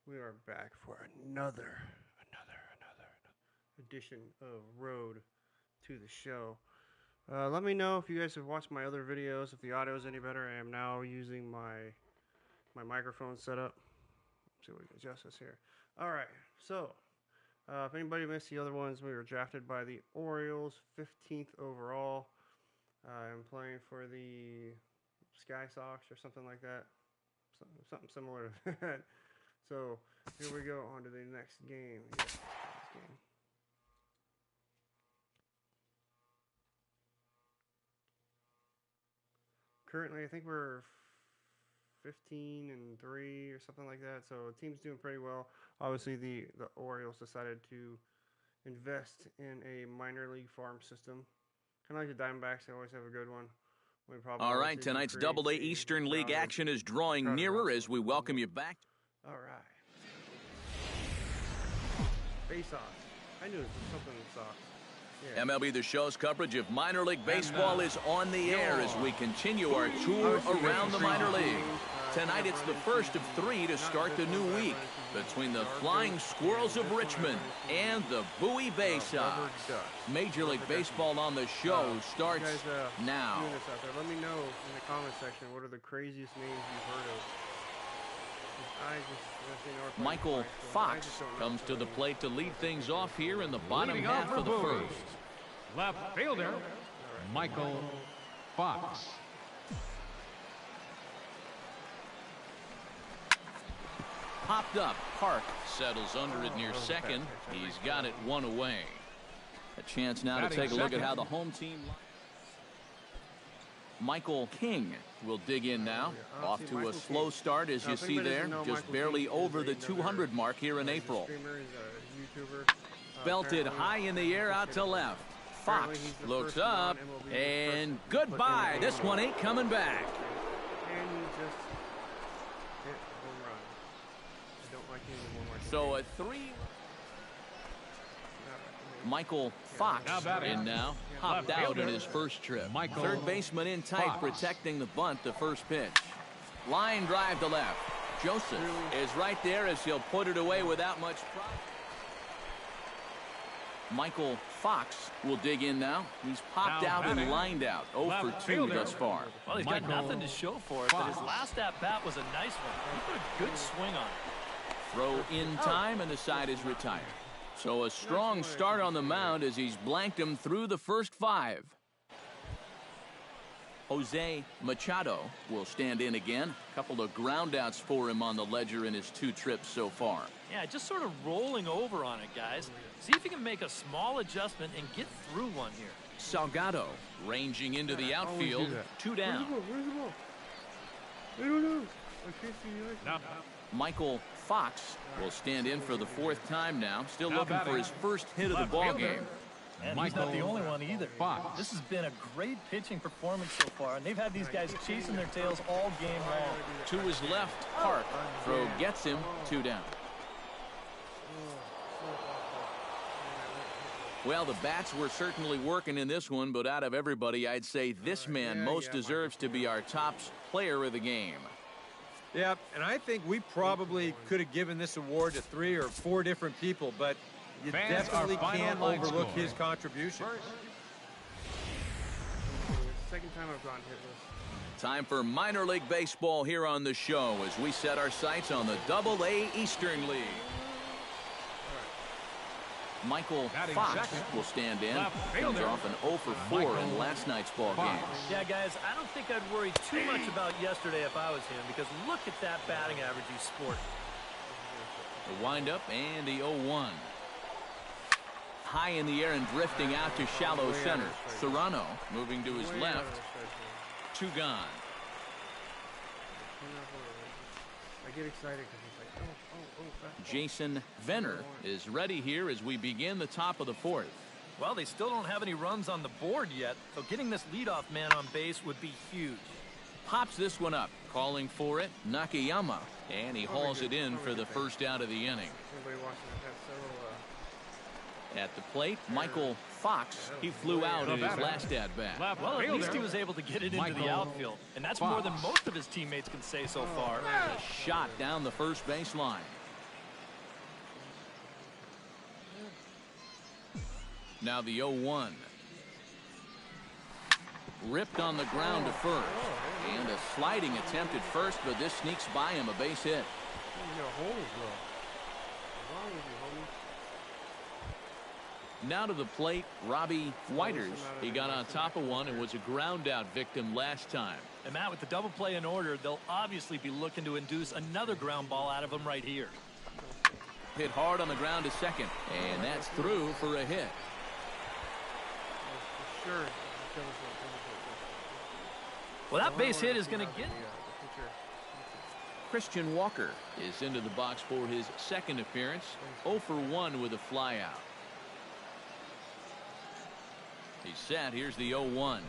We are back for another edition of Road to the Show. Let me know if you guys have watched my other videos, if the audio is any better. I am now using my microphone setup. Let's see what we can adjust this here. All right, so if anybody missed the other ones, we were drafted by the Orioles, 15th overall. I'm playing for the Sky Sox or something like that, something similar to that. So here we go on to the next game. Currently, I think we're 15-3 or something like that. So the team's doing pretty well. Obviously, the Orioles decided to invest in a minor league farm system. Kind of like the Diamondbacks, they always have a good one. All right, tonight's Double-A Eastern League action is drawing nearer as we welcome you back. All right. Face off. I knew it was something soft. Yeah. MLB The Show's coverage of minor league baseball is on the air as we continue our tour around the minor league. Tonight it's the first of 3 to start the new week between the Flying Squirrels of Richmond and the Bowie Bay Sox. Major League Baseball on the show starts now. Let me know in the comment section what are the craziest names you've heard of. Michael Fox comes to the plate to lead things off here in the bottom half of the first. Left fielder, Michael Fox. Popped up. Park settles under it near second. He's got it one away. A chance now to take a look at how the home team. Michael King will dig in now. Off to a slow start, as you see there. Just barely over the 200 mark here in April. Belted high in the air out to left. Fox looks up, and goodbye. This one ain't coming back. So a 3. Michael Fox in now. Hopped out in his first trip. Third baseman in tight, protecting the bunt, the first pitch. Line drive to left. Joseph is right there as he'll put it away without much problem. Michael Fox will dig in now. He's popped out and lined out. 0 for 2 thus far. Well, he's got nothing to show for it, but his last at-bat was a nice one. He put a good swing on it. Throw in time, and the side is retired. So a strong start on the mound as he's blanked him through the first 5. Jose Machado will stand in again. A couple of groundouts for him on the ledger in his 2 trips so far. Yeah, just sort of rolling over on it, guys. See if he can make a small adjustment and get through one here. Salgado ranging into the outfield. 2 down. Where's the ball? I don't know. I can't see you. Michael Fox will stand in for the 4th time now. Still looking for his first hit of the ball game. And he's not the only one either. This has been a great pitching performance so far, and they've had these guys chasing their tails all game long. To his left, Park. Throw gets him. 2 down. Well, the bats were certainly working in this one, but out of everybody, I'd say this man most deserves to be our top player of the game. Yeah, and I think we probably could have given this award to 3 or 4 different people, but you definitely can't overlook his contribution. Second time I've gotten hitless. Time for minor league baseball here on the show as we set our sights on the Double-A Eastern League. Michael Fox will stand in. Comes off an 0 for 4 in last night's ball game. Yeah, guys, I don't think I'd worry too much about yesterday if I was him, because look at that batting average he sported. The windup and the 0-1. High in the air and drifting out to shallow center. Serrano moving to his left. 2 gone. I get excited because he's like, oh. Jason Venner is ready here as we begin the top of the 4th. Well, they still don't have any runs on the board yet, so getting this leadoff man on base would be huge. Pops this one up, calling for it, Nakayama, and he hauls it in for the first out of the inning. At the plate, Michael Fox. He flew out in his last at-bat. Well, at least he was able to get it into the outfield, and that's more than most of his teammates can say so far. A shot down the first base line. Now the 0-1. Ripped on the ground to first. And a sliding attempt at first, but this sneaks by him, a base hit. Now to the plate, Robbie Whiters. He got on top of one and was a ground out victim last time. And Matt, with the double play in order, they'll obviously be looking to induce another ground ball out of him right here. Hit hard on the ground to second, and that's through for a hit. Well, that base hit is going to get... Christian Walker is into the box for his second appearance. 0 for 1 with a flyout. He's set. Here's the 0-1.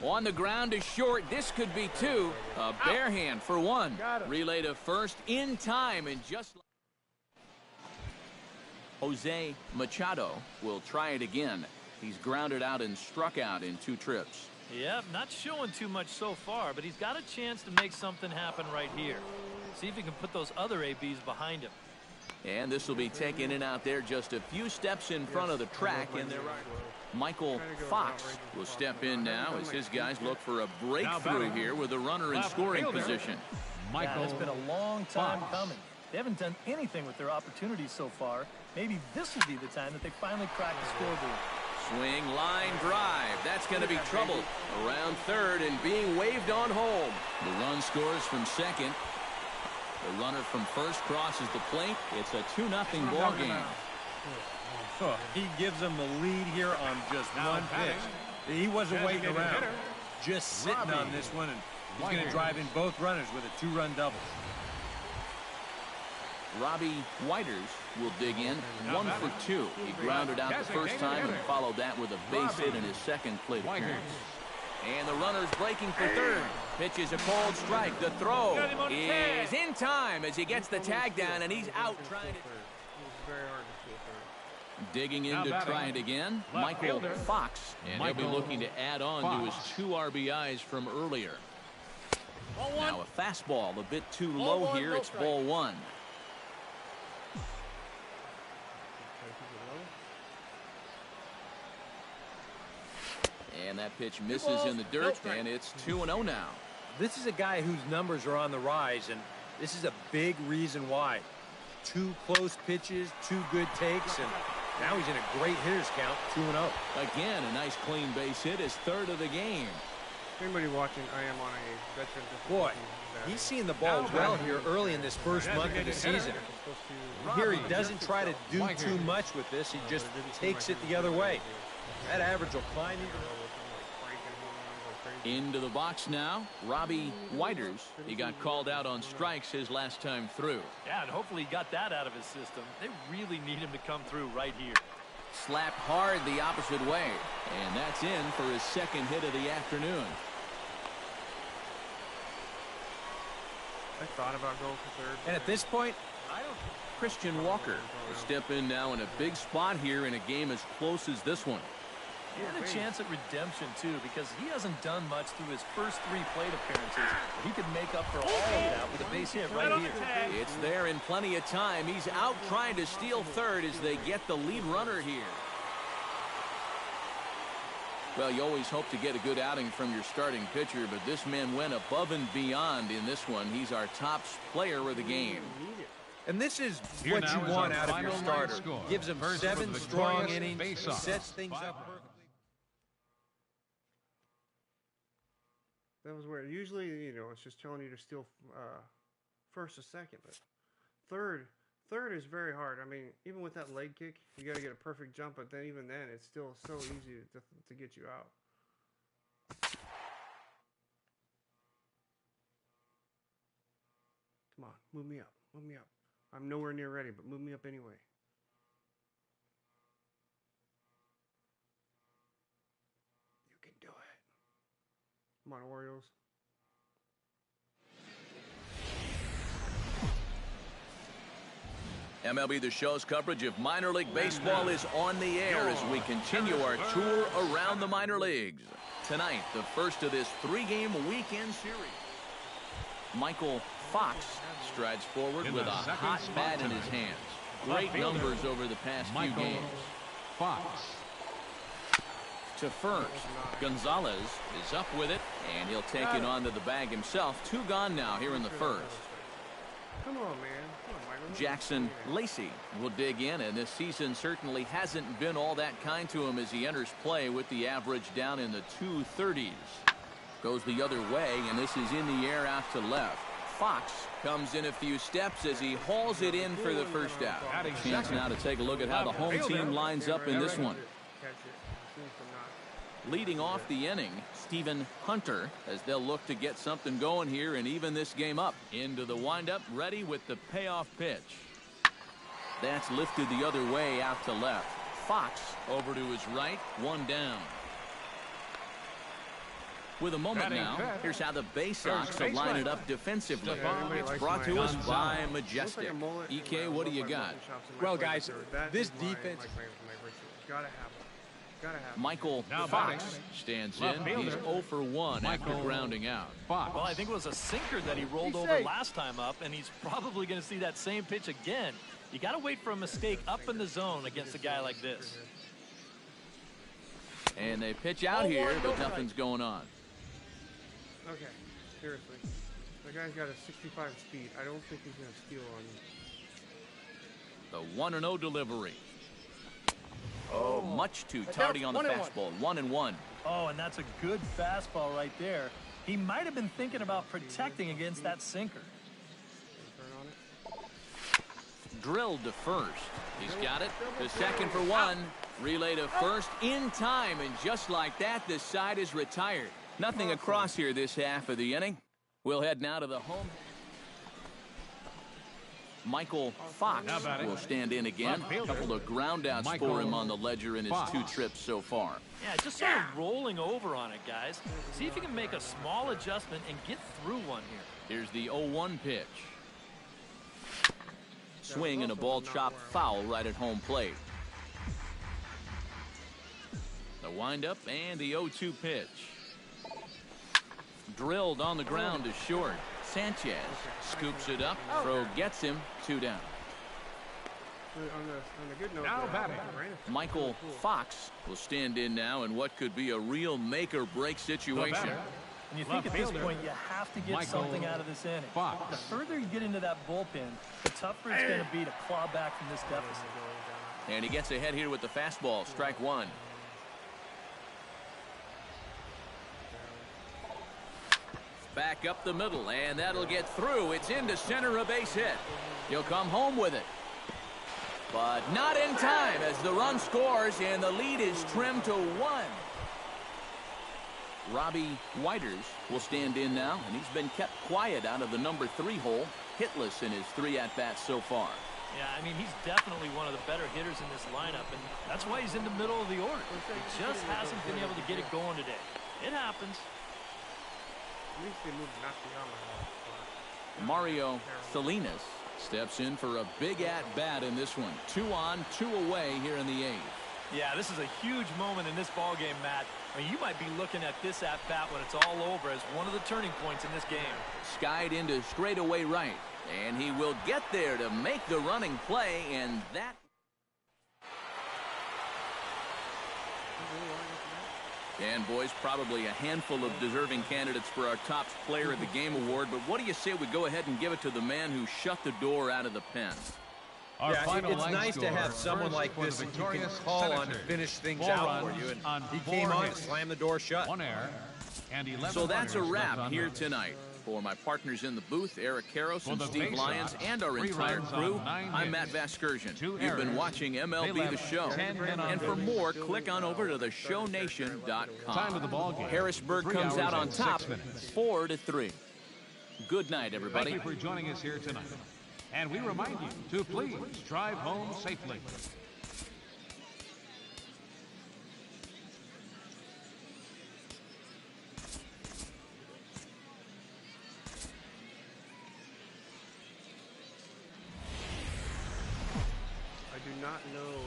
On the ground is short. This could be two. A bare hand for one. Relay to first in time, and just like Jose Machado will try it again. He's grounded out and struck out in 2 trips. Yep, not showing too much so far, but he's got a chance to make something happen right here. See if he can put those other ABs behind him. And this will be taken in out there just a few steps in front of the track, and there are Michael Fox will step in now as his guys look for a breakthrough here with a runner in scoring position. Yeah, it's been a long time coming. They haven't done anything with their opportunities so far. Maybe this will be the time that they finally crack the scoreboard. Swing, line, drive. That's going to be trouble around third and being waved on home. The run scores from second. The runner from first crosses the plate. It's a 2-0 ball game. He gives them the lead here on just one pitch. He wasn't waiting around. Just sitting on this one, and he's going to drive in both runners with a 2-run double. Robbie Whiters will dig in. 1 for 2. He grounded out the first time and followed that with a base hit in his second plate appearance. And the runner's breaking for third. Pitch is a cold strike. The throw is in time as he gets the tag down, and he's out trying to... Digging in to try it again, Michael Fox. And he'll be looking to add on to his 2 RBIs from earlier. Now a fastball a bit too low here. It's ball 1. And that pitch misses in the dirt, and it's 2-0 now. This is a guy whose numbers are on the rise, and this is a big reason why. 2 close pitches, 2 good takes, and now he's in a great hitter's count, 2-0. Again, a nice clean base hit, his 3rd of the game. Anybody watching, I am on a veteran. Boy, he's seeing the ball well here early in this first month of the season. Here he doesn't try to do too much with this. He just takes it the other way. That average will climb even. Into the box now, Robbie Whiters. He got called out on strikes his last time through. Yeah, and hopefully he got that out of his system. They really need him to come through right here. Slapped hard the opposite way, and that's in for his 2nd hit of the afternoon. I thought about going for third. And at this point, Christian Walker will step in now in a big spot here in a game as close as this one. He had a chance at redemption, too, because he hasn't done much through his first 3 plate appearances. He could make up for all of that with a base hit right here. It's there in plenty of time. He's out trying to steal third as they get the lead runner here. Well, you always hope to get a good outing from your starting pitcher, but this man went above and beyond in this one. He's our top player of the game. And this is what you want out of your starter. Gives him 7 strong innings, sets things up perfectly. That was weird. Usually, you know, it's just telling you to steal first or second, but third is very hard. I mean, even with that leg kick, you got to get a perfect jump, but then even then, it's still so easy to get you out. Come on, move me up, move me up. I'm nowhere near ready, but move me up anyway. You can do it. Come on, Orioles. MLB The Show's coverage of minor league baseball is on the air as we continue our tour around the minor leagues. Tonight, the first of this 3-game weekend series. Michael Fox strides forward with a hot bat in his hands. Great numbers over the past few games. Fox. to first. Gonzalez is up with it, and he'll take it onto the bag himself. 2 gone now here in the first. Come on, man. Come on, Michael. Jackson Lacey will dig in, and this season certainly hasn't been all that kind to him as he enters play with the average down in the 230s. Goes the other way, and this is in the air out to left. Fox comes in a few steps as he hauls it in for the first out. Chance now to take a look at how the home team lines up in this one. Leading off the inning, Stephen Hunter, as they'll look to get something going here and even this game up. Into the windup, ready with the payoff pitch. That's lifted the other way out to left. Fox over to his right, 1 down. With a moment now, here's how the Bay Sox will line it up defensively. It's brought to us by Majestic. EK, what do you got? Well, guys, this defense... Michael Fox stands in. He's 0 for 1 after grounding out. Well, I think it was a sinker that he rolled over last time up, and he's probably going to see that same pitch again. You got to wait for a mistake up in the zone against a guy like this. And they pitch out here, but nothing's going on. Okay, seriously. The guy's got a 65 speed. I don't think he's going to steal on me. The 1-0 delivery. Oh, much too tardy on the fastball. 1-1. Oh, and that's a good fastball right there. He might have been thinking about protecting against that sinker. Drilled to first. He's got it. To second for 1. Relay to first in time, and just like that, this side is retired. Nothing across here this half of the inning. We'll head now to the home. Michael Fox will stand in again. A couple of groundouts for him on the ledger in his 2 trips so far. Yeah, just sort of rolling over on it, guys. See if you can make a small adjustment and get through one here. Here's the 0-1 pitch. Swing and a ball chopped foul right at home plate. The windup and the 0-2 pitch. Drilled on the ground to short. Sanchez scoops it up. Throw gets him. 2 down. Now batting. Michael Fox will stand in now in what could be a real make-or-break situation. And you think at this point you have to get something out of this inning. The further you get into that bullpen, the tougher it's going to be to claw back from this deficit. And he gets ahead here with the fastball. Strike 1. Back up the middle, and that'll get through. It's into center, a base hit. He'll come home with it. But not in time as the run scores, and the lead is trimmed to 1. Robbie Whiters will stand in now, and he's been kept quiet out of the number 3 hole, hitless in his 3 at-bats so far. Yeah, I mean, he's definitely one of the better hitters in this lineup, and that's why he's in the middle of the order. He just hasn't been able to get it going today. It happens. Mario Salinas steps in for a big at-bat in this one. 2 on, 2 away here in the 8th. Yeah, this is a huge moment in this ball game, Matt. I mean, you might be looking at this at-bat when it's all over as one of the turning points in this game. Skied into straightaway right, and he will get there to make the running play, and that... And, boys, probably a handful of deserving candidates for our top player of the game award, but what do you say we go ahead and give it to the man who shut the door out of the pen? It's nice to have someone like this that you can call on to finish things out for you, and he came on and slammed the door shut. 1 error and 11 So that's a wrap here runners. tonight. For my partners in the booth, Eric Karros and the Steve Bay Lyons, Sox, and our 3 entire runs crew, on 9 I'm Matt hits, Vasgersian. 2 You've been errors. watching They MLB left The Show. 10 men on And for base. more, click on over to theshownation.com. Time of the ball game. Harrisburg 3 comes out hours on and top 6 minutes. 4-3. Good night, everybody. Thank you for joining us here tonight. And we remind you to please drive home safely. Not know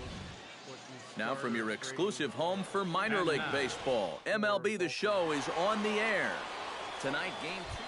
what these Now from your stars are exclusive home for minor league baseball, MLB The Show is on the air. Tonight, Game 2.